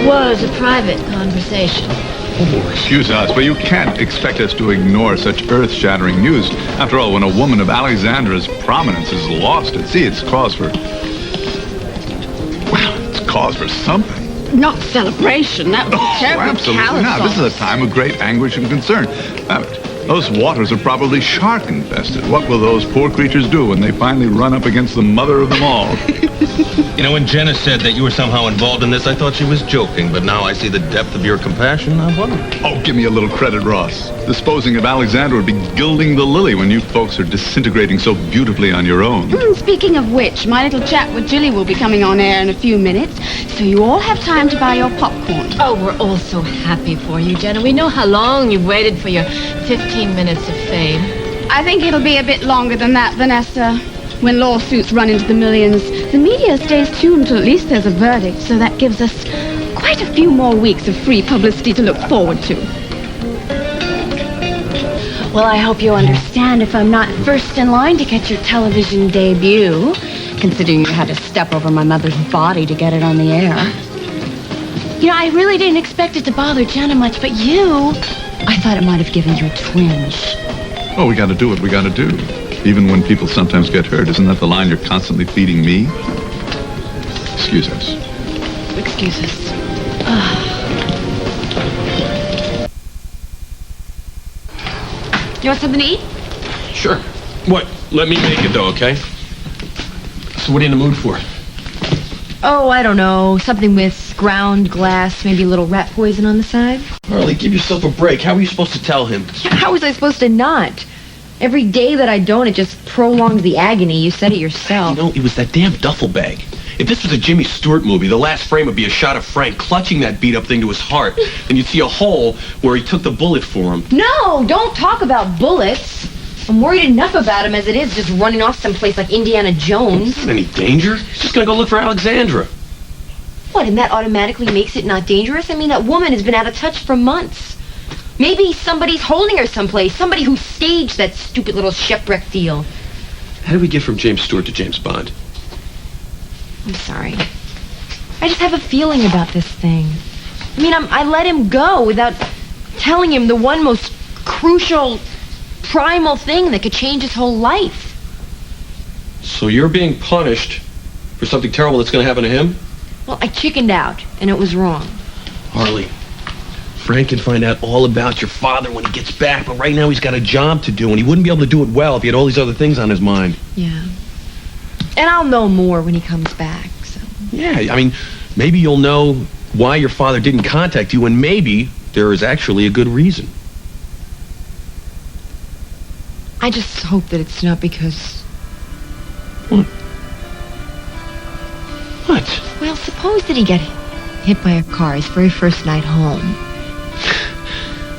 was a private conversation. Oh, excuse us, but you can't expect us to ignore such earth-shattering news. After all, when a woman of Alexandra's prominence is lost at sea, it's cause for... Well, it's cause for something. Not celebration. That was terribly absolutely not. This is a time of great anguish and concern. Those waters are probably shark-infested. What will those poor creatures do when they finally run up against the mother of them all? You know, when Jenna said that you were somehow involved in this, I thought she was joking, but now I see the depth of your compassion. I wonder. Oh, give me a little credit, Ross. Disposing of Alexandra would be gilding the lily when you folks are disintegrating so beautifully on your own. Speaking of which, my little chat with Jilly will be coming on air in a few minutes, so you all have time to buy your popcorn. Oh, we're all so happy for you, Jenna. We know how long you've waited for your 15 minutes of fame. I think it'll be a bit longer than that, Vanessa. When lawsuits run into the millions, the media stays tuned till at least there's a verdict, so that gives us quite a few more weeks of free publicity to look forward to. Well, I hope you understand if I'm not first in line to get your television debut, considering you had to step over my mother's body to get it on the air. You know, I really didn't expect it to bother Jenna much, but you, I thought it might have given you a twinge. Oh, we gotta do what we gotta do. Even when people sometimes get hurt. Isn't that the line you're constantly feeding me? Excuse us. Excuse us. You want something to eat? Sure. What? Let me make it, though, okay? So what are you in the mood for? Oh, I don't know. Something with ground glass, maybe a little rat poison on the side. Harley, give yourself a break. How are you supposed to tell him? How was I supposed to not? Every day that I don't, it just prolongs the agony. You said it yourself. You know, it was that damn duffel bag. If this was a Jimmy Stewart movie, the last frame would be a shot of Frank clutching that beat-up thing to his heart, and you'd see a hole where he took the bullet for him. No, don't talk about bullets. I'm worried enough about him as it is, just running off someplace like Indiana Jones. Isn't any danger? He's just gonna go look for Alexandra. What, and that automatically makes it not dangerous? I mean, that woman has been out of touch for months. Maybe somebody's holding her someplace. Somebody who staged that stupid little shipwreck deal. How did we get from James Stewart to James Bond? I'm sorry. I just have a feeling about this thing. I mean, I let him go without telling him the one most crucial, primal thing that could change his whole life. So you're being punished for something terrible that's going to happen to him? Well, I chickened out, and it was wrong. Harley, Frank can find out all about your father when he gets back, but right now he's got a job to do, and he wouldn't be able to do it well if he had all these other things on his mind. Yeah. And I'll know more when he comes back, so... Yeah, I mean, maybe you'll know why your father didn't contact you, and maybe there is actually a good reason. I just hope that it's not because... What? What? Well, suppose that he got hit by a car his very first night home.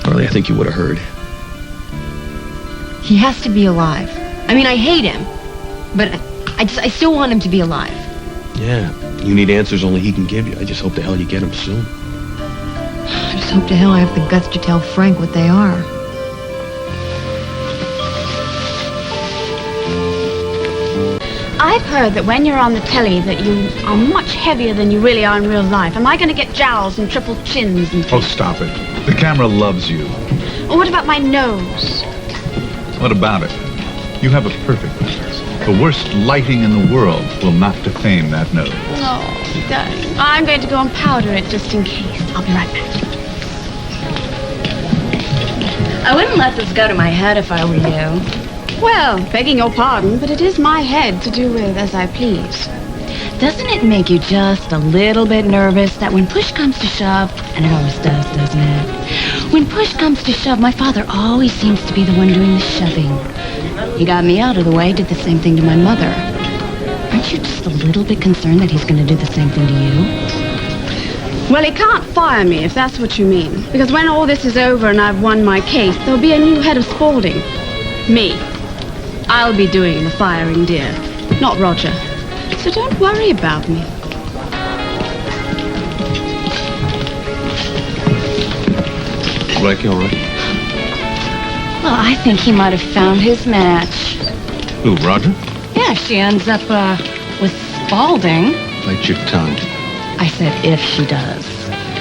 Harley, I think you would have heard. He has to be alive. I mean, I hate him, but I still want him to be alive. Yeah, you need answers only he can give you. I just hope the hell you get them soon. I just hope to hell I have the guts to tell Frank what they are. I've heard that when you're on the telly that you are much heavier than you really are in real life. Am I going to get jowls and triple chins and things? Oh, stop it. The camera loves you. Or what about my nose? What about it? You have a perfect nose. The worst lighting in the world will not defame that nose. Oh, darling. I'm going to go and powder it just in case. I'll be right back. I wouldn't let this go to my head if I were you. Well, begging your pardon, but it is my head to do with as I please. Doesn't it make you just a little bit nervous that when push comes to shove, and it always does, doesn't it? When push comes to shove, my father always seems to be the one doing the shoving. He got me out of the way, did the same thing to my mother. Aren't you just a little bit concerned that he's going to do the same thing to you? Well, he can't fire me, if that's what you mean. Because when all this is over and I've won my case, there'll be a new head of Spaulding. Me. I'll be doing the firing, dear. Not Roger. So don't worry about me. Blackie, all right? Well, I think he might have found his match. Who, Roger? Yeah, she ends up, with Spaulding. Bite your tongue. I said if she does.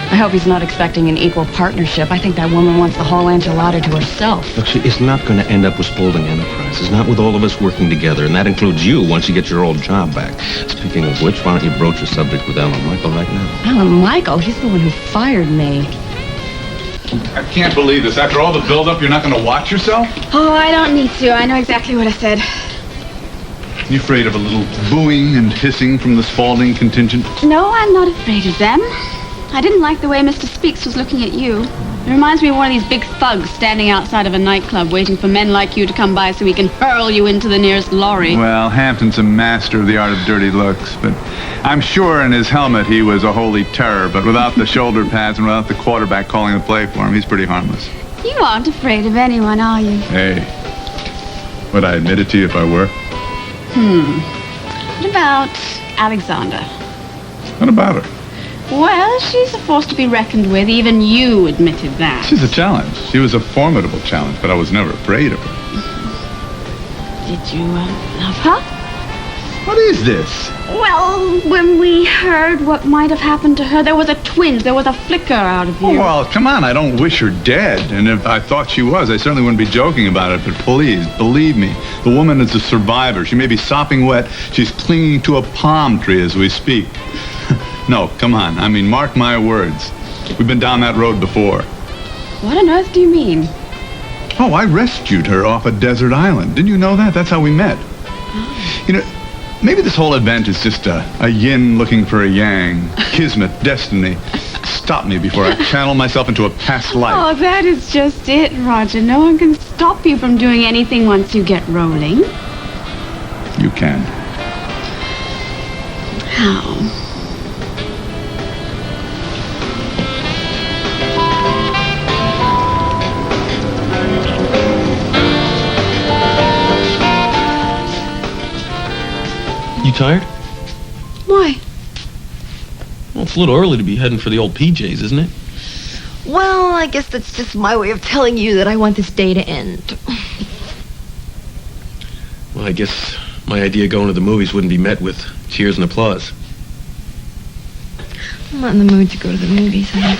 I hope he's not expecting an equal partnership. I think that woman wants the whole enchilada to herself. Look, she is not going to end up with Spaulding Enterprises, not with all of us working together, and that includes you once you get your old job back. Speaking of which, why don't you broach the subject with Alan Michael right now? Alan Michael? He's the one who fired me. I can't believe this. After all the build-up, you're not going to watch yourself? Oh, I don't need to. I know exactly what I said. You afraid of a little booing and hissing from the Spaulding contingent? No, I'm not afraid of them. I didn't like the way Mr. Speaks was looking at you. It reminds me of one of these big thugs standing outside of a nightclub waiting for men like you to come by so he can hurl you into the nearest lorry. Well, Hampton's a master of the art of dirty looks, but I'm sure in his helmet he was a holy terror, but without the shoulder pads and without the quarterback calling the play for him, he's pretty harmless. You aren't afraid of anyone, are you? Hey, would I admit it to you if I were? What about Alexander? What about her? Well, she's a force to be reckoned with. Even you admitted that. She's a challenge. She was a formidable challenge, but I was never afraid of her. Did you love her? What is this? Well, when we heard what might have happened to her, there was a twinge. There was a flicker out of you. Oh, well, come on. I don't wish her dead. And if I thought she was, I certainly wouldn't be joking about it. But please, believe me, the woman is a survivor. She may be sopping wet. She's clinging to a palm tree as we speak. No, come on. I mean, mark my words. We've been down that road before. What on earth do you mean? Oh, I rescued her off a desert island. Didn't you know that? That's how we met. You know, maybe this whole event is just a yin looking for a yang. Kismet, destiny. Stop me before I channel myself into a past life. Oh, that is just it, Roger. No one can stop you from doing anything once you get rolling. You can. How? You tired? Why? Well, it's a little early to be heading for the old PJs, isn't it? Well, I guess that's just my way of telling you that I want this day to end. Well, I guess my idea of going to the movies wouldn't be met with cheers and applause. I'm not in the mood to go to the movies, honey.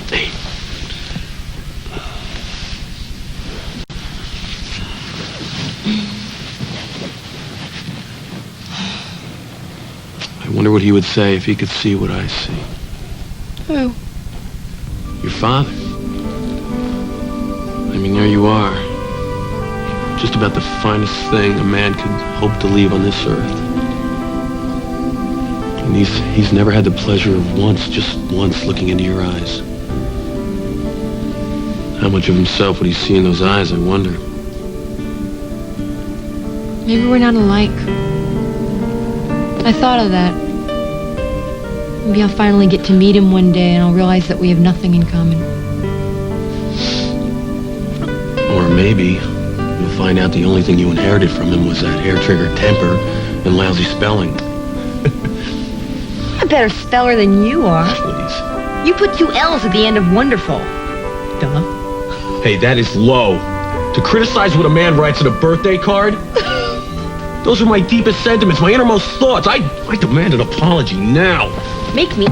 Hey. I wonder what he would say if he could see what I see. Who? Your father. I mean, there you are. Just about the finest thing a man could hope to leave on this earth. And he's never had the pleasure of just once looking into your eyes. How much of himself would he see in those eyes, I wonder. Maybe we're not alike. I thought of that. Maybe I'll finally get to meet him one day and I'll realize that we have nothing in common. Or maybe you'll find out the only thing you inherited from him was that hair-triggered temper and lousy spelling. I'm a better speller than you are. Please. You put 2 L's at the end of wonderful. Duh. Hey, that is low. To criticize what a man writes in a birthday card? Those are my deepest sentiments, my innermost thoughts. I demand an apology now. Make me.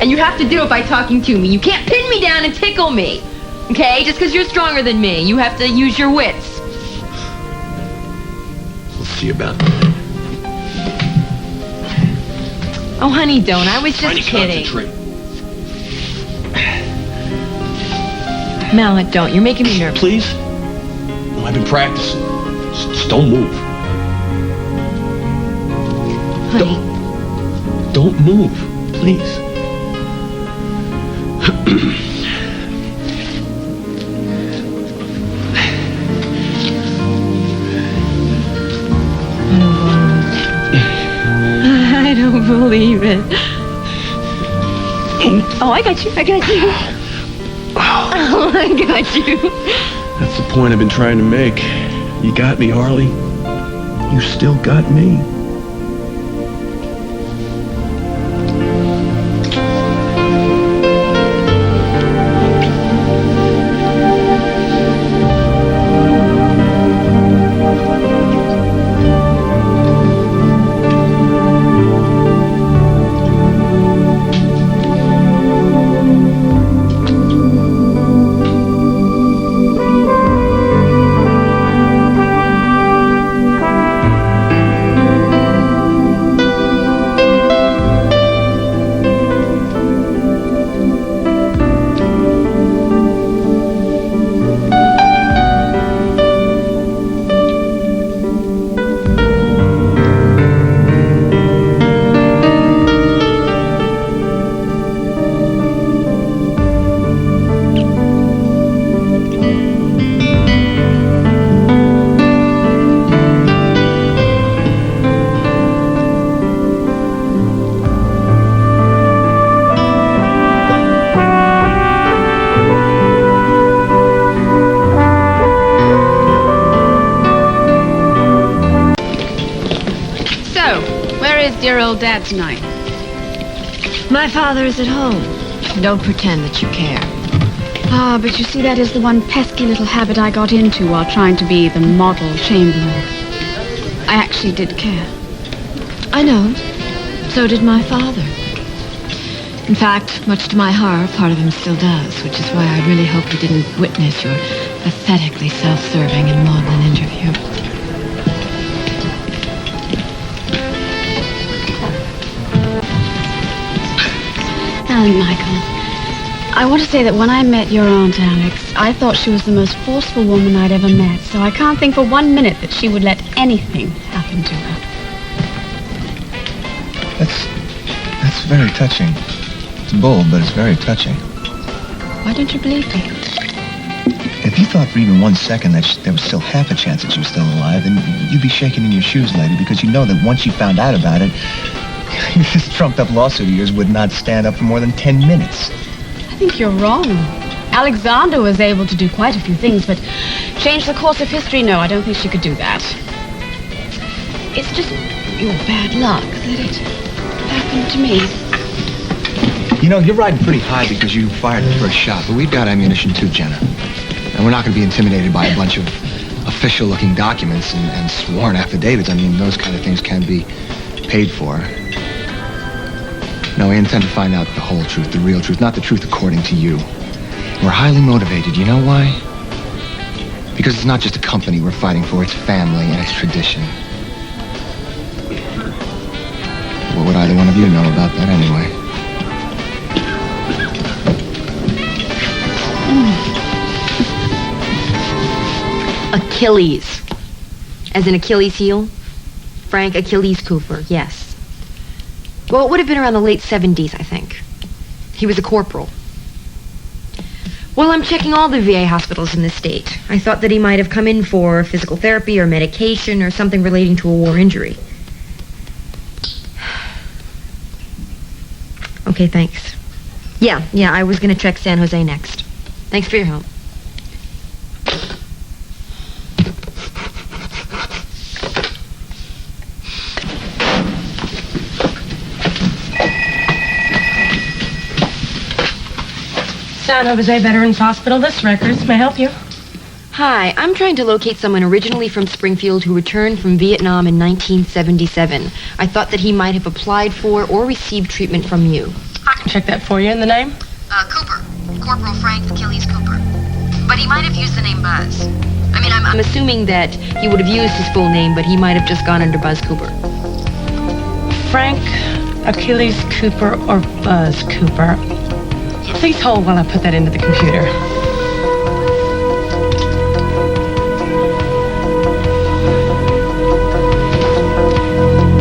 And you have to do it by talking to me. You can't pin me down and tickle me. Okay? Just because you're stronger than me. You have to use your wits. We'll see about that. Oh, honey, don't. I was Trying just to kidding. concentrate. Mallet, don't. You're making me nervous. Please? No, I've been practicing. Just don't move. Honey. Don't move, please. I don't believe it. Oh, I got you. I got you. Oh, I got you. That's the point I've been trying to make. You got me, Harley. You still got me. Where is dear old Dad tonight? My father is at home. Don't pretend that you care. Ah, but you see, that is the one pesky little habit I got into while trying to be the model chamberlain. I actually did care. I know. So did my father. In fact, much to my horror, part of him still does, which is why I really hope he didn't witness your pathetically self-serving and maudlin interview. And Michael, I want to say that when I met your Aunt Alex, I thought she was the most forceful woman I'd ever met, so I can't think for 1 minute that she would let anything happen to her. That's very touching. It's bold, but it's very touching. Why don't you believe me? If you thought for even 1 second that there was still half a chance that she was still alive, then you'd be shaking in your shoes, lady, because you know that once you found out about it, this trumped-up lawsuit of yours would not stand up for more than 10 minutes. I think you're wrong. Alexander was able to do quite a few things, but change the course of history? No, I don't think she could do that. It's just your bad luck that it happened to me. You know, you're riding pretty high because you fired the first shot, but we've got ammunition too, Jenna. And we're not going to be intimidated by a bunch of official-looking documents and sworn affidavits. I mean, those kind of things can be paid for. No, we intend to find out the whole truth, the real truth, not the truth according to you. We're highly motivated. You know why? Because it's not just a company we're fighting for, it's family and it's tradition. What would either one of you know about that anyway? Achilles. As in Achilles' heel? Frank Achilles Cooper, yes. Well, it would have been around the late 70s, I think. He was a corporal. Well, I'm checking all the VA hospitals in the state. I thought that he might have come in for physical therapy or medication or something relating to a war injury. Okay, thanks. Yeah, I was going to check San Jose next. Thanks for your help. San Jose Veterans Hospital, this records. May I help you? Hi, I'm trying to locate someone originally from Springfield who returned from Vietnam in 1977. I thought that he might have applied for or received treatment from you. I can check that for you. And the name? Cooper. Corporal Frank Achilles Cooper. But he might have used the name Buzz. I mean, I'm assuming that he would have used his full name, but he might have just gone under Buzz Cooper. Frank Achilles Cooper or Buzz Cooper. Please hold while I put that into the computer.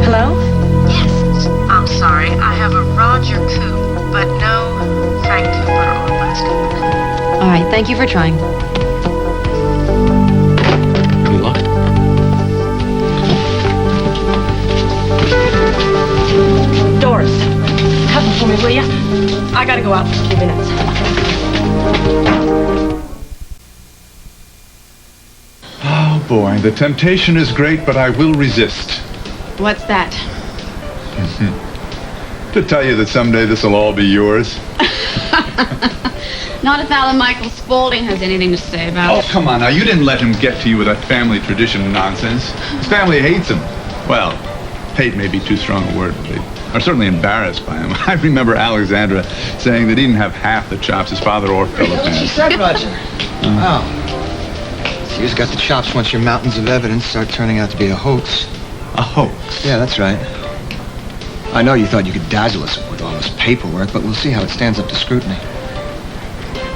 Hello? Yes. I'm sorry. I have a Roger Coop, but no Frank Cooper or Buzz Cooper. All right, thank you for trying. Good luck. Doors. Cover for me, will you? I gotta go out for a few minutes. Oh, boy. The temptation is great, but I will resist. What's that? To tell you that someday this will all be yours. Not if Alan Michael Spaulding has anything to say about Oh, it. come on. Now, you didn't let him get to you with that family tradition nonsense. His family hates him. Well, hate may be too strong a word, but they are certainly embarrassed by him. I remember Alexandra saying that he didn't have half the chops his father or Philip That's what she had. said, Roger. Wow. So you just got the chops once your mountains of evidence start turning out to be a hoax. A hoax. Yeah, that's right. I know you thought you could dazzle us with all this paperwork, but we'll see how it stands up to scrutiny.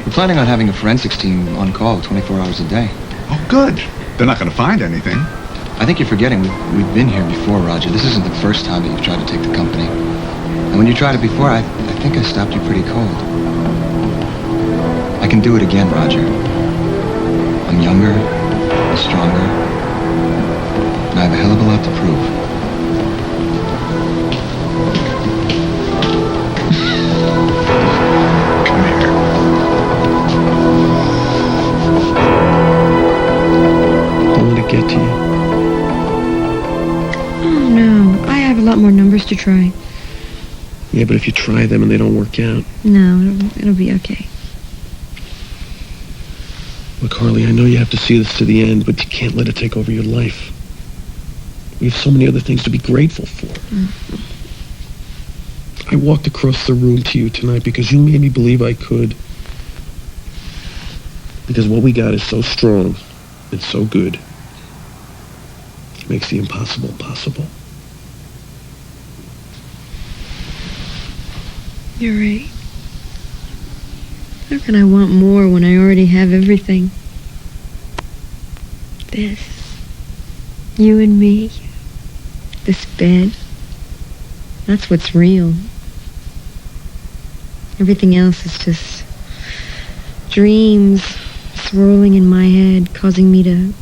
We're planning on having a forensics team on call 24 hours a day. Oh, good. They're not going to find anything. I think you're forgetting we've been here before, Roger. This isn't the first time that you've tried to take the company. And when you tried it before, I think I stopped you pretty cold. I can do it again, Roger. I'm younger, and stronger, and I have a hell of a lot to prove. Come here. Don't let it get to you. Oh, no. I have a lot more numbers to try. Yeah, but if you try them and they don't work out... No, it'll be okay. Look, Harley, I know you have to see this to the end, but you can't let it take over your life. We have so many other things to be grateful for. Mm-hmm. I walked across the room to you tonight because you made me believe I could. Because what we got is so strong and so good. It makes the impossible possible. You're right. How can I want more when I already have everything? This. You and me. This bed. That's what's real. Everything else is just dreams swirling in my head, causing me to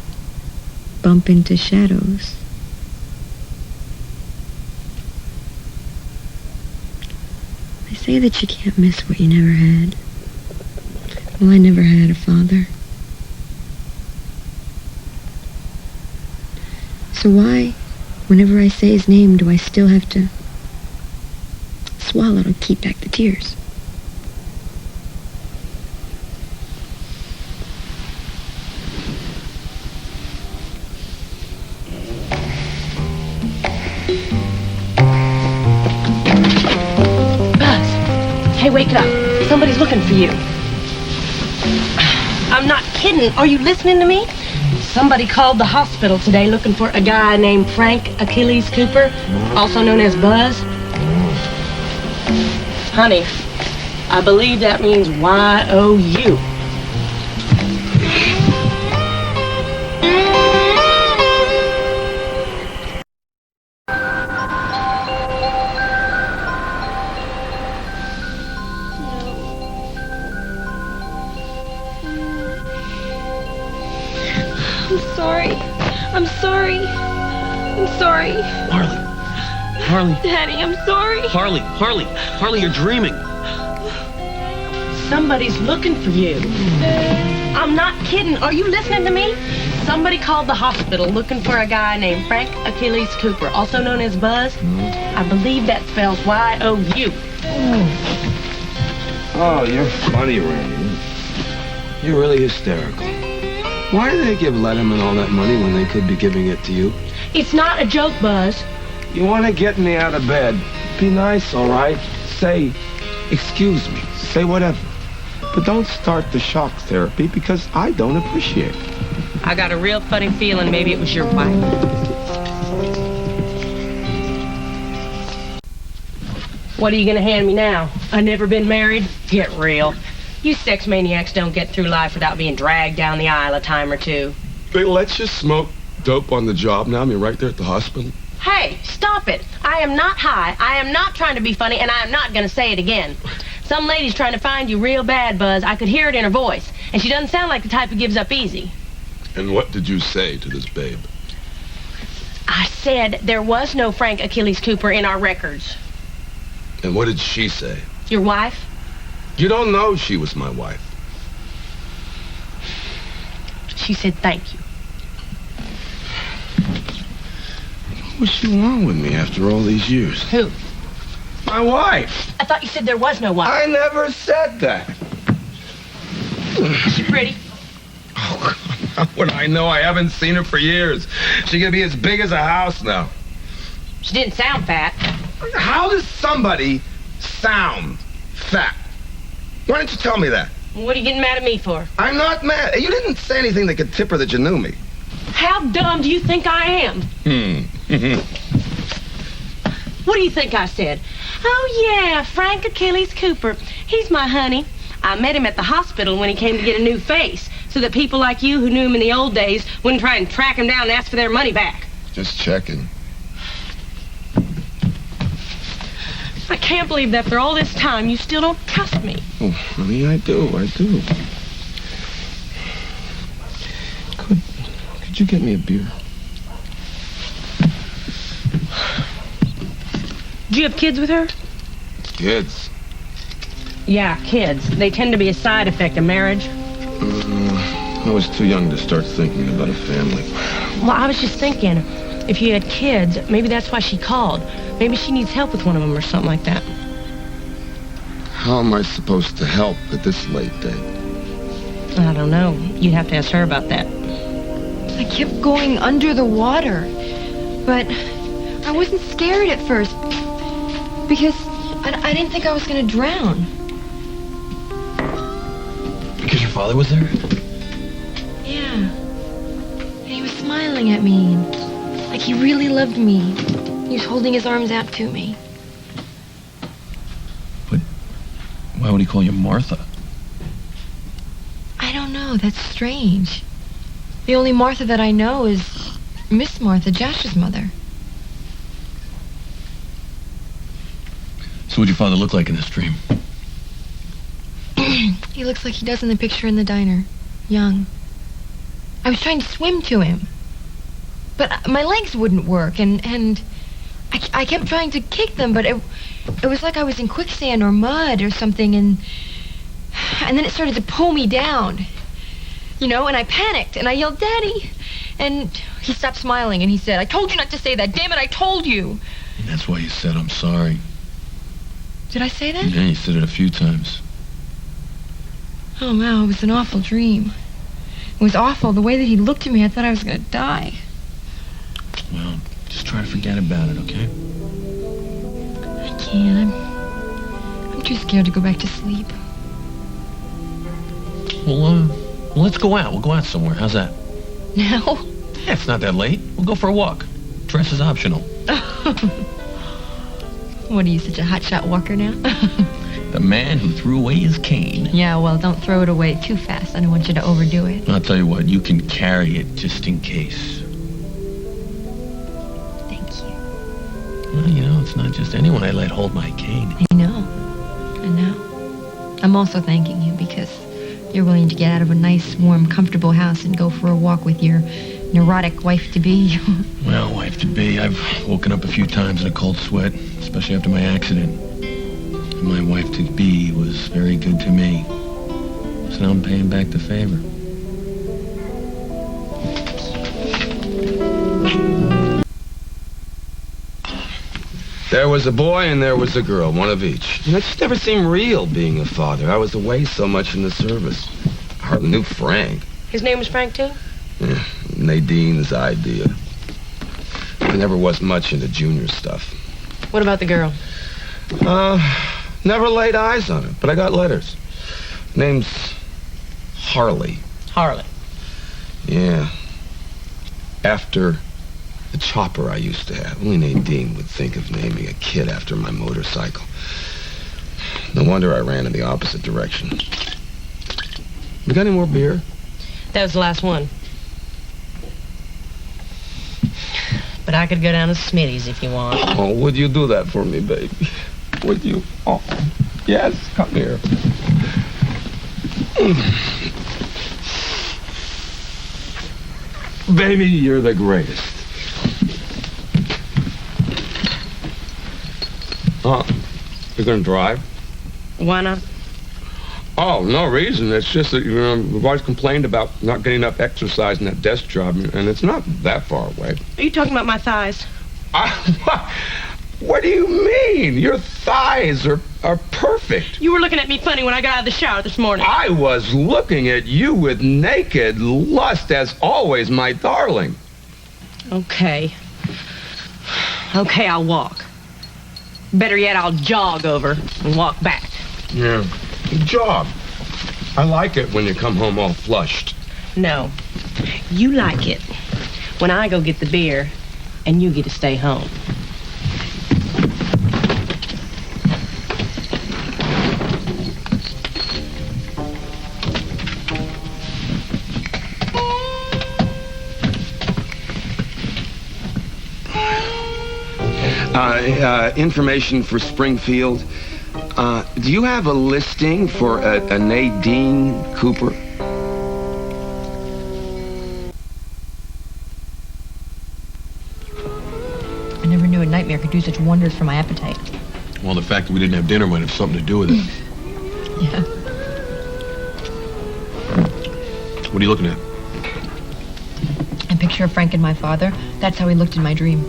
bump into shadows. They say that you can't miss what you never had. Well, I never had a father. So why, whenever I say his name, do I still have to swallow to keep back the tears? Buzz, hey, wake up. Somebody's looking for you. I'm not kidding. Are you listening to me? Somebody called the hospital today looking for a guy named Frank Achilles Cooper, also known as Buzz. Honey, I believe that means Y-O-U. I'm sorry. Harley. Daddy, I'm sorry. Harley, you're dreaming. Somebody's looking for you. I'm not kidding. Are you listening to me? Somebody called the hospital looking for a guy named Frank Achilles Cooper, also known as Buzz. I believe that spells Y-O-U. Oh, you're funny, Randy. You're really hysterical. Why do they give Letterman all that money when they could be giving it to you? It's not a joke, Buzz. You want to get me out of bed? Be nice, all right? Say, excuse me. Say whatever. But don't start the shock therapy because I don't appreciate it. I got a real funny feeling maybe it was your wife. What are you going to hand me now? I never been married? Get real. You sex maniacs don't get through life without being dragged down the aisle a time or two. They let you smoke dope on the job now? I mean, right there at the hospital? Hey, stop it. I am not high. I am not trying to be funny, and I am not going to say it again. Some lady's trying to find you real bad, Buzz. I could hear it in her voice, and she doesn't sound like the type who gives up easy. And what did you say to this babe? I said there was no Frank Achilles Cooper in our records. And what did she say? Your wife? You don't know she was my wife. She said thank you. What's she want with me after all these years? Who? My wife. I thought you said there was no wife. I never said that. Is she pretty? Oh, how would I know? I haven't seen her for years. She could be as big as a house now. She didn't sound fat. How does somebody sound fat? Why didn't you tell me that? What are you getting mad at me for? I'm not mad. You didn't say anything that could tip her that you knew me. How dumb do you think I am? What do you think I said? Oh, yeah, Frank Achilles Cooper. He's my honey. I met him at the hospital when he came to get a new face, so that people like you who knew him in the old days wouldn't try and track him down and ask for their money back. Just checking. I can't believe that after all this time, you still don't trust me. Oh, honey, I do. Could you get me a beer? Do you have kids with her? Kids? Yeah, kids. They tend to be a side effect of marriage. I was too young to start thinking about a family. Well, I was just thinking, if you had kids, maybe that's why she called. Maybe she needs help with one of them or something like that. How am I supposed to help at this late date? I don't know. You'd have to ask her about that. I kept going under the water, but I wasn't scared at first because I didn't think I was going to drown. Because your father was there? Yeah. And he was smiling at me, like he really loved me. He was holding his arms out to me. But why would he call you Martha? I don't know. That's strange. The only Martha that I know is Miss Martha, Josh's mother. So what'd your father look like in this dream? He looks like he does in the picture in the diner. Young. I was trying to swim to him. But my legs wouldn't work, and I kept trying to kick them, but it was like I was in quicksand or mud or something, and then it started to pull me down. You know, and I panicked, and I yelled, "Daddy!" And he stopped smiling, and he said, "I told you not to say that. Damn it, I told you." And that's why you said, "I'm sorry." Did I say that? Yeah, you said it a few times. Oh, wow, it was an awful dream. It was awful. The way that he looked at me, I thought I was going to die. Well, just try to forget about it, okay? I can't. I'm too scared to go back to sleep. Well, let's go out. We'll go out somewhere. How's that? Now? Yeah, it's not that late. We'll go for a walk. Dress is optional. What are you, such a hotshot walker now? The man who threw away his cane. Yeah, well, don't throw it away too fast. I don't want you to overdo it. I'll tell you what, you can carry it just in case. Thank you. Well, you know, it's not just anyone I let hold my cane. I know. I'm also thanking you because you're willing to get out of a nice, warm, comfortable house and go for a walk with your neurotic wife-to-be. Well, wife-to-be, I've woken up a few times in a cold sweat, especially after my accident. And my wife-to-be was very good to me. So now I'm paying back the favor. There was a boy and there was a girl, one of each. And it just never seemed real being a father. I was away so much in the service. I hardly knew Frank. His name was Frank, too? Yeah, Nadine's idea. I never was much into junior stuff. What about the girl? Never laid eyes on her, but I got letters. Name's Harley. Harley. Yeah. After the chopper I used to have. Only Nadine would think of naming a kid after my motorcycle. No wonder I ran in the opposite direction. We got any more beer? That was the last one. But I could go down to Smitty's if you want. Oh, would you do that for me, baby? Would you? Oh, yes, come here. Baby, you're the greatest. You're gonna drive? Why not? Oh, no reason. It's just that, we've always complained about not getting enough exercise in that desk job, and it's not that far away. Are you talking about my thighs? What do you mean? Your thighs are perfect. You were looking at me funny when I got out of the shower this morning. I was looking at you with naked lust, as always, my darling. Okay. Okay, I'll walk. Better yet, I'll jog over and walk back. Yeah. Jog. I like it when you come home all flushed. No. You like it when I go get the beer and you get to stay home. Information for Springfield. Do you have a listing for a Nadine Cooper? I never knew a nightmare could do such wonders for my appetite. Well, the fact that we didn't have dinner might have something to do with it. Yeah. What are you looking at? A picture of Frank and my father. That's how he looked in my dream.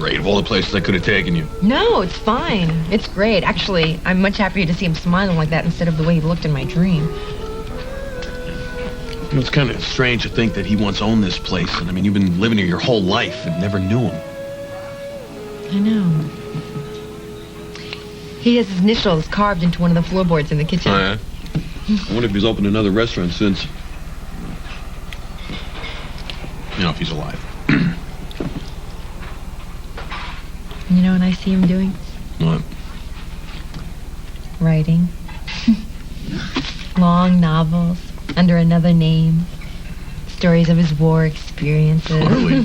great. Of all the places I could have taken you. No, it's fine. It's great. Actually, I'm much happier to see him smiling like that instead of the way he looked in my dream. You know, it's kind of strange to think that he once owned this place. And I mean, you've been living here your whole life and never knew him. I know. He has his initials carved into one of the floorboards in the kitchen. Oh, yeah? I wonder if he's opened another restaurant since. You know, if he's alive. You know what I see him doing? What? Writing. Long novels under another name. Stories of his war experiences. Really?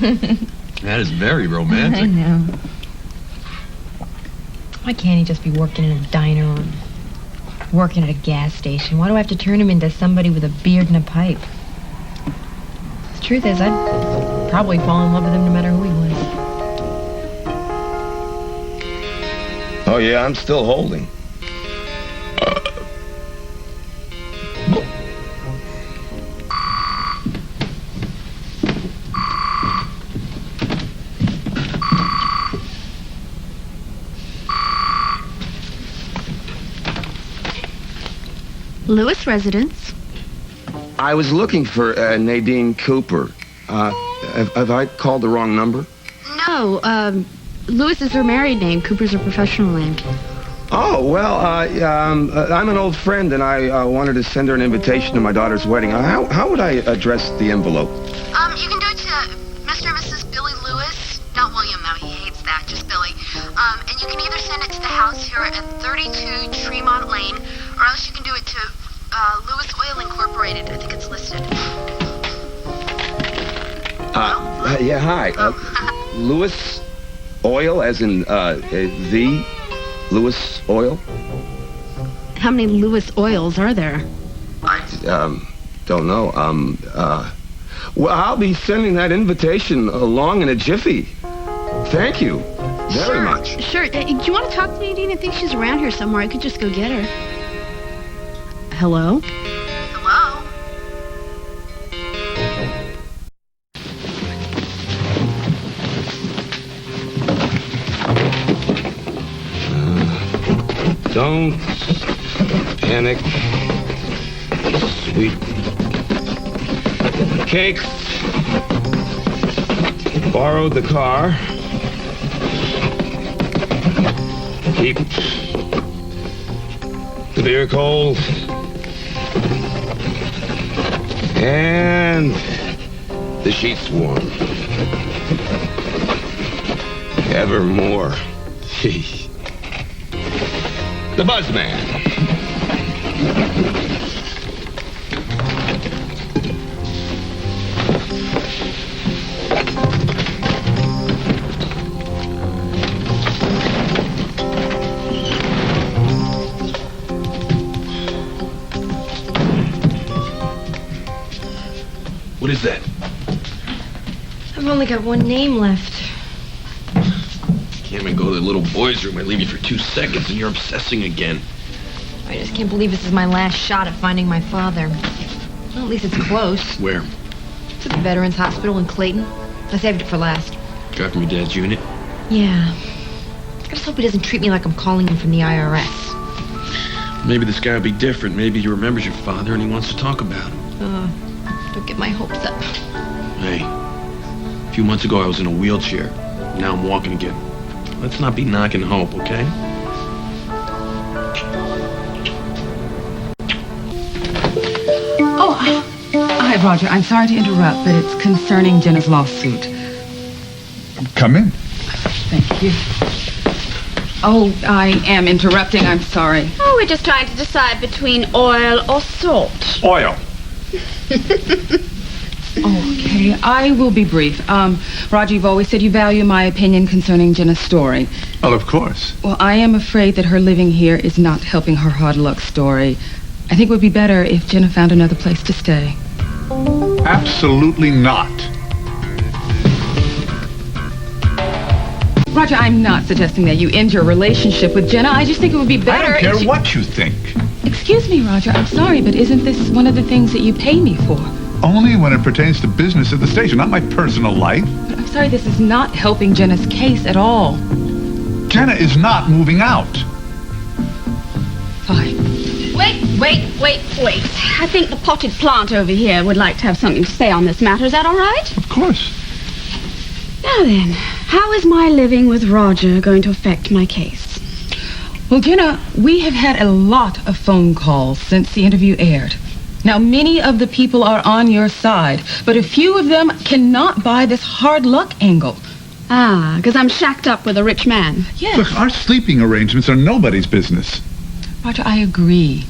That is very romantic. I know. Why can't he just be working in a diner or working at a gas station? Why do I have to turn him into somebody with a beard and a pipe? The truth is, I'd probably fall in love with him no matter who he was. Oh, yeah, I'm still holding. Lewis residence. I was looking for Nadine Cooper. Have I called the wrong number? No, Lewis is her married name. Cooper's her professional name. Oh, well, I'm an old friend, and I wanted to send her an invitation to my daughter's wedding. How would I address the envelope? You can do it to Mr. and Mrs. Billy Lewis. Not William, though. He hates that. Just Billy. And you can either send it to the house here at 32 Tremont Lane, or else you can do it to Lewis Oil Incorporated. I think it's listed. Yeah, hi. Lewis Oil, as in the Lewis Oil? How many Lewis Oils are there? I don't know. Well, I'll be sending that invitation along in a jiffy. Thank you very much. Sure. Do you want to talk to Nadine? I think she's around here somewhere. I could just go get her. Hello? Hello? Don't panic. Sweet cakes. Borrowed the car. Keep the beer cold. And the sheets warm. Evermore. The Buzzman. What is that? I've only got one name left. Can't even go to the little boy's room. I leave you for 2 seconds and you're obsessing again. I just can't believe this is my last shot at finding my father. Well, at least it's close. Where? It's at the Veterans Hospital in Clayton. I saved it for last. Got from your dad's unit? Yeah. I just hope he doesn't treat me like I'm calling him from the IRS. Maybe this guy will be different. Maybe he remembers your father and he wants to talk about him. Don't get my hopes up. Hey, a few months ago I was in a wheelchair. Now I'm walking again. Let's not be knocking hope, okay? Oh, hi, Roger. I'm sorry to interrupt, but it's concerning Jenna's lawsuit. Come in. Thank you. Oh, I am interrupting. I'm sorry. Oh, we're just trying to decide between oil or salt. Oil. Okay, I will be brief. Roger, you've always said you value my opinion concerning Jenna's story. Well, of course. Well, I am afraid that her living here is not helping her hard luck story. I think it would be better if Jenna found another place to stay. Absolutely not. Roger, I'm not suggesting that you end your relationship with Jenna. I just think it would be better I don't care if what you think. Excuse me, Roger. I'm sorry, but isn't this one of the things that you pay me for? only when it pertains to business at the station, not my personal life. But I'm sorry, this is not helping Jenna's case at all. Jenna is not moving out. Fine. Wait. I think the potted plant over here would like to have something to say on this matter. Is that all right? Of course. Now then, how is my living with Roger going to affect my case? Well, Jenna, we have had a lot of phone calls since the interview aired. Now, many of the people are on your side, but a few of them cannot buy this hard luck angle. Ah, because I'm shacked up with a rich man. Yes. Look, our sleeping arrangements are nobody's business. Roger, I agree.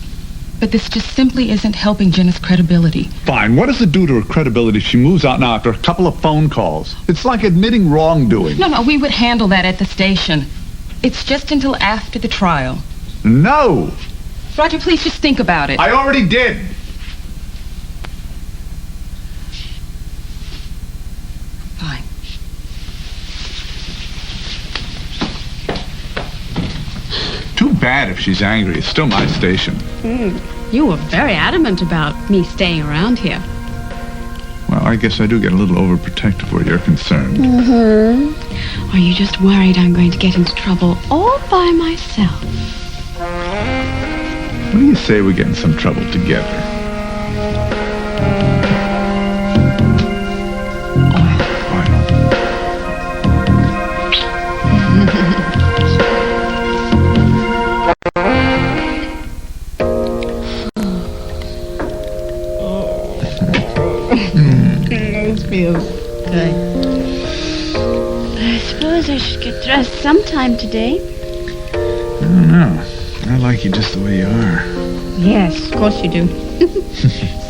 But this just simply isn't helping Jenna's credibility. Fine. What does it do to her credibility if she moves out now after a couple of phone calls? It's like admitting wrongdoing. No, we would handle that at the station. It's just until after the trial. No! Roger, please just think about it. I already did. Fine. Too bad if she's angry. It's still my station. You were very adamant about me staying around here. Well, I guess I do get a little overprotective where you're concerned. Are you just worried I'm going to get into trouble all by myself? What do you say we get in some trouble together? Feels good. I suppose I should get dressed sometime today. I don't know. I like you just the way you are. Yes, of course you do.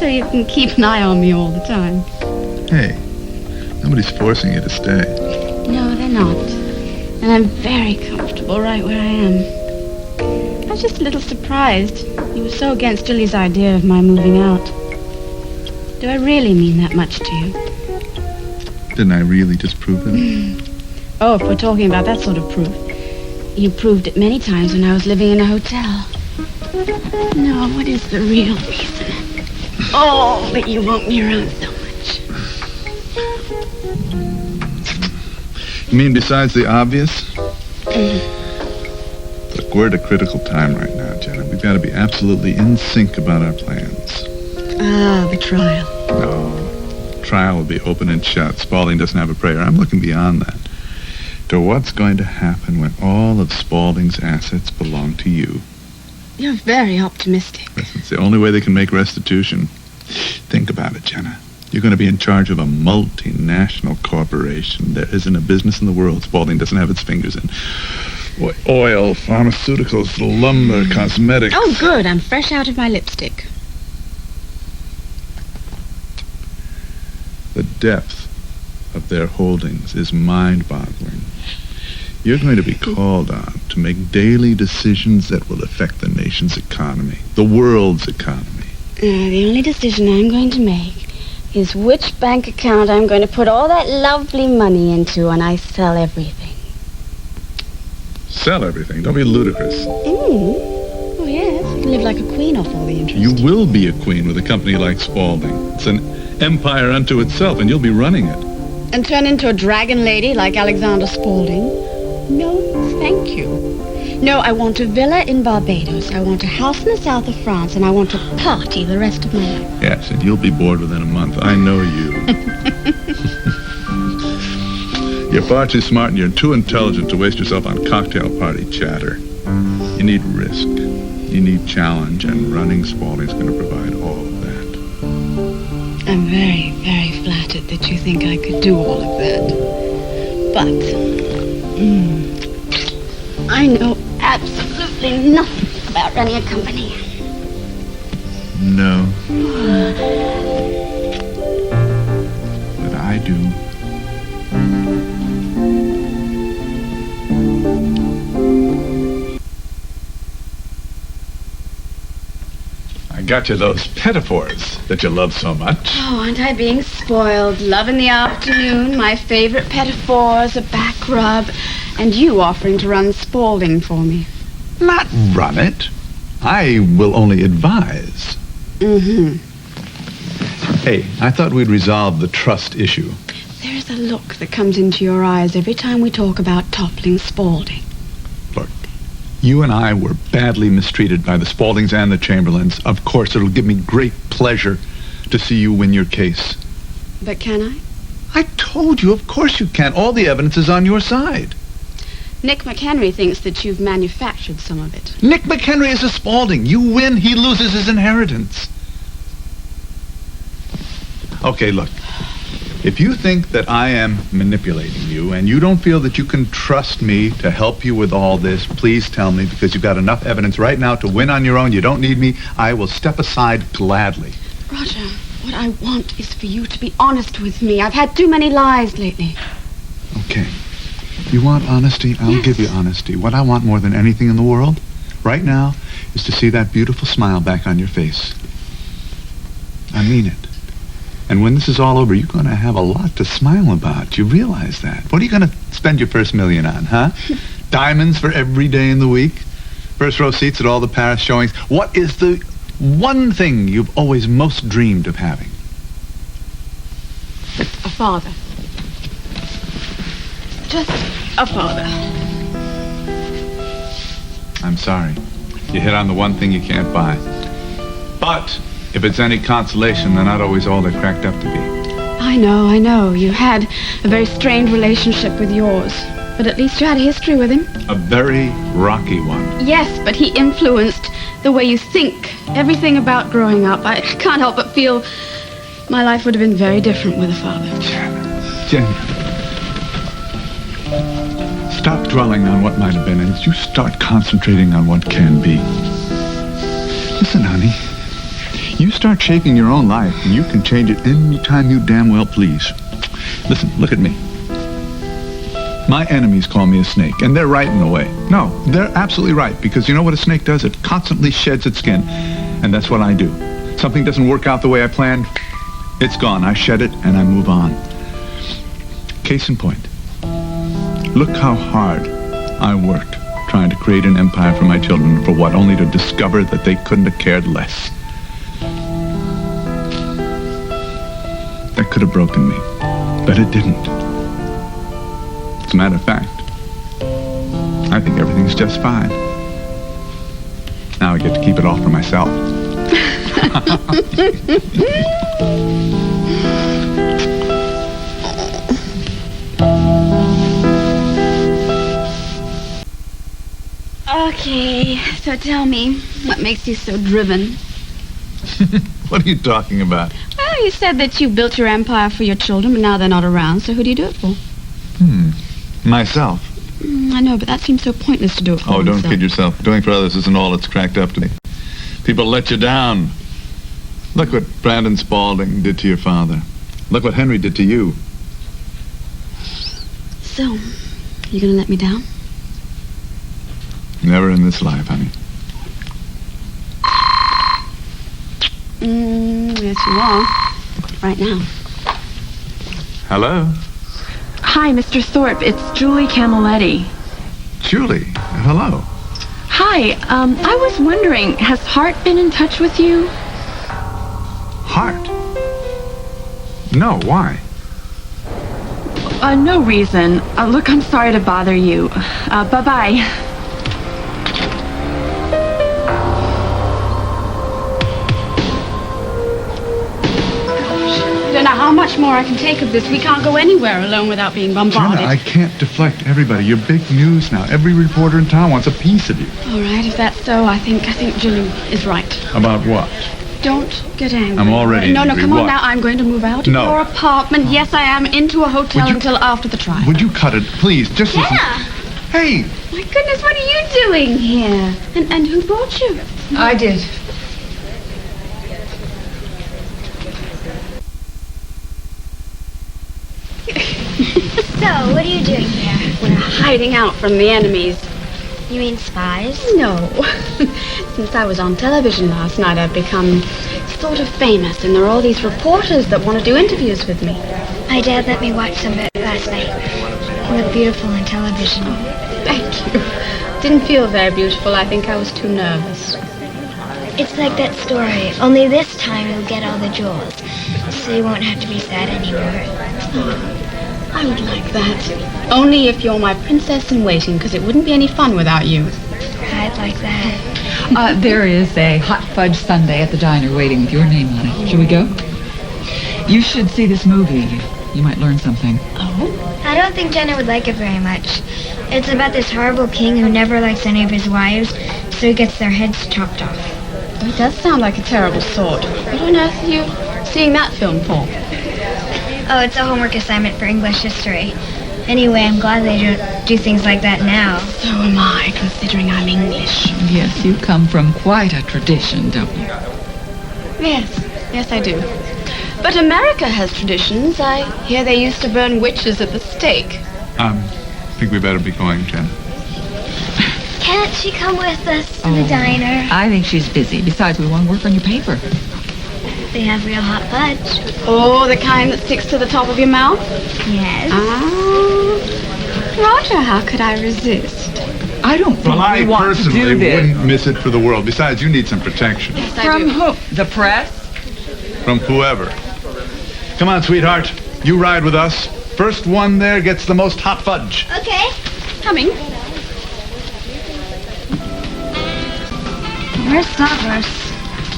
So you can keep an eye on me all the time. Hey, nobody's forcing you to stay. No, they're not. And I'm very comfortable right where I am. I was just a little surprised. You were so against Julie's idea of my moving out. Do I really mean that much to you? Didn't I really just prove it? Oh, if we're talking about that sort of proof. You proved it many times when I was living in a hotel. No, what is the real reason? Oh, but you want me around so much. You mean besides the obvious? Look, we're at a critical time right now, Jenna. We've got to be absolutely in sync about our plans. Ah, the trial. No. Trial will be open and shut. Spaulding doesn't have a prayer. I'm looking beyond that. To what's going to happen when all of Spaulding's assets belong to you. You're very optimistic. Listen, it's the only way they can make restitution. Think about it, Jenna. You're going to be in charge of a multinational corporation. There isn't a business in the world Spaulding doesn't have its fingers in. Oil, pharmaceuticals, lumber, cosmetics. Oh, good. I'm fresh out of my lipstick. The depth of their holdings is mind-boggling. You're going to be called on to make daily decisions that will affect the nation's economy, the world's economy. The only decision I'm going to make is which bank account I'm going to put all that lovely money into when I sell everything. Sell everything. Don't be ludicrous. Oh, yes. I can live like a queen off all the interest. You will be a queen with a company like Spaulding. It's an empire unto itself, and you'll be running it. And turn into a dragon lady like Alexander Spaulding? No, thank you. No, I want a villa in Barbados. I want a house in the south of France, and I want to party the rest of my life. Yes, and you'll be bored within a month. I know you. You're far too smart and you're too intelligent to waste yourself on cocktail party chatter. You need risk. You need challenge, and running Spaulding's going to provide all of that. I'm very, very flattered that you think I could do all of that. But I know absolutely nothing about running a company. No. But I do. I got you those pinafores that you love so much. Oh, aren't I being spoiled? Love in the afternoon, my favorite pinafores, a back rub, and you offering to run Spaulding for me. Not run it. I will only advise. Hey, I thought we'd resolve the trust issue. There's a look that comes into your eyes every time we talk about toppling Spaulding. Look, you and I were badly mistreated by the Spauldings and the Chamberlains. Of course, it'll give me great pleasure to see you win your case. But can I? I told you, of course you can. All the evidence is on your side. Nick McHenry thinks that you've manufactured some of it. Nick McHenry is a Spaulding. You win, he loses his inheritance. Okay, look. If you think that I am manipulating you and you don't feel that you can trust me to help you with all this, please tell me, because you've got enough evidence right now to win on your own. You don't need me. I will step aside gladly. Roger, what I want is for you to be honest with me. I've had too many lies lately. Okay. You want honesty? I'll give you honesty. What I want more than anything in the world, right now, is to see that beautiful smile back on your face. I mean it. And when this is all over, you're going to have a lot to smile about. You realize that. What are you going to spend your first $1 million on, huh? Diamonds for every day in the week? First row seats at all the Paris showings? What is the one thing you've always most dreamed of having? A father. Just a father. I'm sorry. You hit on the one thing you can't buy. But if it's any consolation, they're not always all they're cracked up to be. I know. You had a very strained relationship with yours. But at least you had a history with him. A very rocky one. Yes, but he influenced the way you think. Everything about growing up. I can't help but feel my life would have been very different with a father. Jenna. Stop dwelling on what might have been and you start concentrating on what can be. Listen, honey. You start shaping your own life and you can change it any time you damn well please. Listen, look at me. My enemies call me a snake, and they're right in a way. No, they're absolutely right, because you know what a snake does? It constantly sheds its skin, and that's what I do. Something doesn't work out the way I planned, it's gone. I shed it, and I move on. Case in point. Look how hard I worked trying to create an empire for my children. For what? Only to discover that they couldn't have cared less. That could have broken me, but it didn't. As a matter of fact, I think everything's just fine. Now I get to keep it all for myself. Okay, so tell me, what makes you so driven? What are you talking about? Well, you said that you built your empire for your children, but now they're not around, so who do you do it for? Myself. I know, but that seems so pointless to do it for Oh, don't oneself. kid yourself. Doing for others isn't all it's cracked up to be. People let you down. Look what Brandon Spaulding did to your father. Look what Henry did to you. So, you gonna let me down? Never in this life, honey. Yes, you are. Right now. Hello? Hi, Mr. Thorpe. It's Julie Camilletti. Julie, hello. Hi, I was wondering, has Hart been in touch with you? Hart? No, why? No reason. Look, I'm sorry to bother you. Bye-bye. I don't know how much more I can take of this. We can't go anywhere alone without being bombarded. Jenna, I can't deflect everybody. You're big news now. Every reporter in town wants a piece of you. All right, if that's so, I think Julie is right. About what? Don't get angry. I'm already No, angry. come What? on now. I'm going to move out of No. your apartment. Yes, I am. Into a hotel Would you- until after the trial. Would you cut it, please? Just listen. Jenna! Hey! My goodness, what are you doing here? And who brought you? I did. So, what are you doing here? We're hiding out from the enemies. You mean spies? No. Since I was on television last night, I've become sort of famous, and there are all these reporters that want to do interviews with me. My dad let me watch some of it last night. You look beautiful on television. Thank you. Didn't feel very beautiful. I think I was too nervous. It's like that story, only this time you'll get all the jewels, so you won't have to be sad anymore. I would like that. Only if you're my princess in waiting, because it wouldn't be any fun without you. I'd like that. There is a hot fudge sundae at the diner waiting with your name on it. Shall we go? You should see this movie. You might learn something. Oh? I don't think Jenna would like it very much. It's about this horrible king who never likes any of his wives, so he gets their heads chopped off. He does sound like a terrible sort. What on earth are you seeing that film for? Oh, it's a homework assignment for English history. Anyway, I'm glad they don't do things like that now. So am I, considering I'm English. Yes, you come from quite a tradition, don't you? Yes, I do. But America has traditions. I hear they used to burn witches at the stake. I think we better be going, Jenna. Can't she come with us to the diner? I think she's busy. Besides, we want to work on your paper. They have real hot fudge. Oh, the kind that sticks to the top of your mouth? Yes. Roger, how could I resist? I don't think I we want to personally do this. wouldn't miss it for the world. Besides, you need some protection. Yes, I From do. whom? The press? From whoever. Come on, sweetheart. You ride with us. First one there gets the most hot fudge. Okay. Coming. Where's Stavros?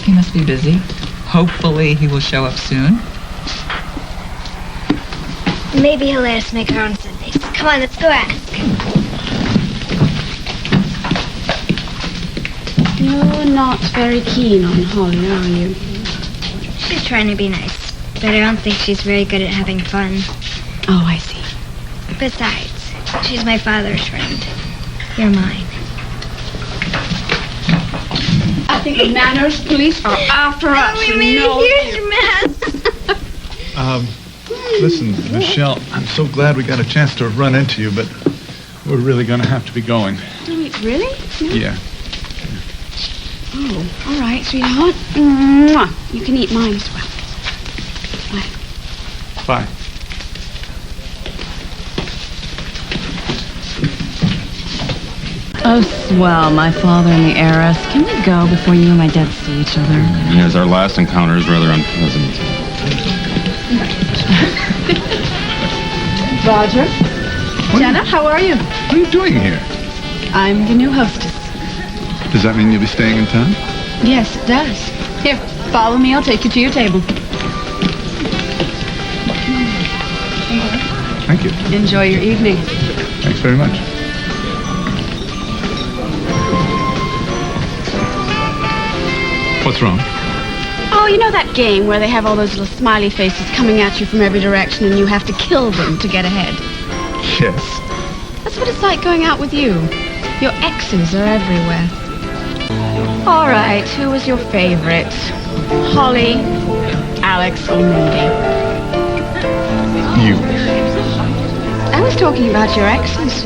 He must be busy. Hopefully he will show up soon. Maybe he'll let us make our own sundaes. Come on, let's go ask. You're not very keen on Holly, are you? She's trying to be nice, but I don't think she's very good at having fun. Oh, I see. Besides, she's my father's friend. You're mine. I think the manners police are after us. We made a huge mess. Listen, Michelle, I'm so glad we got a chance to run into you, but we're really going to have to be going. Really? Yeah. Oh, all right, sweetheart. Mwah. You can eat mine as well. Bye. Bye. Oh, swell, my father and the heiress. Can we go before you and my dad see each other? Yes, our last encounter is rather unpleasant. Roger. Jenna, how are you? What are you doing here? I'm the new hostess. Does that mean you'll be staying in town? Yes, it does. Here, follow me. I'll take you to your table. Thank you. Enjoy your evening. Thanks very much. What's wrong? Oh, you know that game where they have all those little smiley faces coming at you from every direction and you have to kill them to get ahead? Yes. That's what it's like going out with you. Your exes are everywhere. All right, who was your favorite? Holly, Alex, or Mindy? You. I was talking about your exes.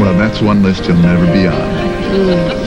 Well, that's one list you'll never be on.